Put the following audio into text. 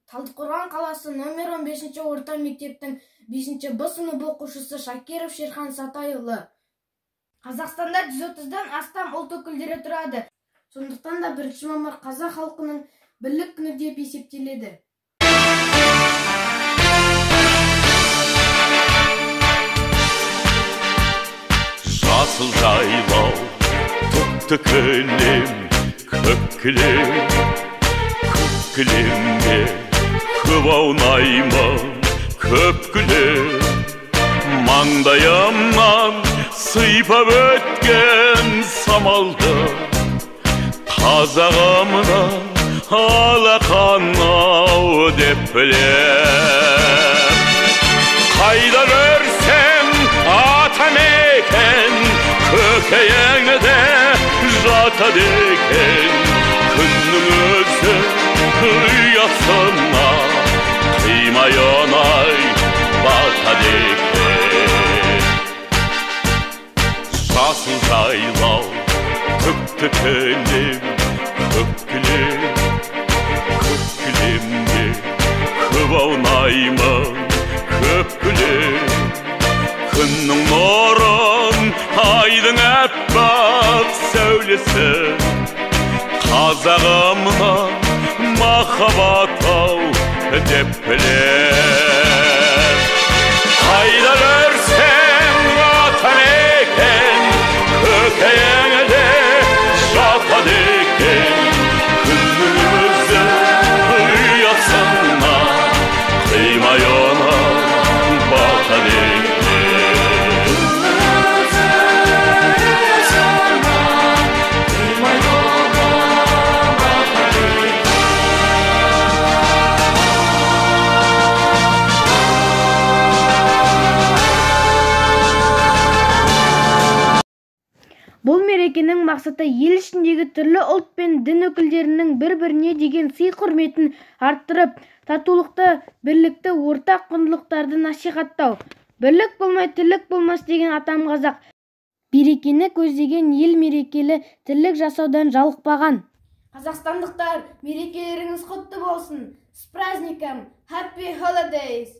Талдықорған қаласы номер 15 орта мектептің 5 Б сынып оқушысы Шакиров Шерхан Сатайұлы. Қазақстанда 130-дан астам ұлт өкілдері тұрады. Сондықтан да 1 мамыр қазақ халқының бірлік күні деп есептеледі. Жасыл жайлау, тұтты кілем, көк кілемге көп аунаймын, көп күлем. Маңдайымнан сыйпап өткен самалды, қазағымнан алақанау деп білем. Қайда көрсем атамекен, көкейіңде жатады екен. Күннің өзі ұясына қимай оңай батады екен. Жасыл жайлау, түкті кілем, көк кілемге көп аунаймын, көп күлем. Күннің нұрын, айдың әппақ сәулесі, қазағымна махаббат ау деп білем. Қайда көрсем атамекен, көкейіңде жатады екен. Күннің өзі ұясына қимай оңай батады екен. Бұл мерекенің мақсаты ел ішіндегі түрлі ұлт пен дін өкілдерінің бір-біріне деген сый-құрметін арттырып, татулықты, бірлікті, ортақ құндылықтарды насихаттау. Бірлік болмай тірлік болмас деген атам қазақ. Берекені көздеген ел мерекелі тірлік жасаудан жалықпаған. Қазақстандықтар, мерекелеріңіз құтты болсын. С праздником! Happy holidays!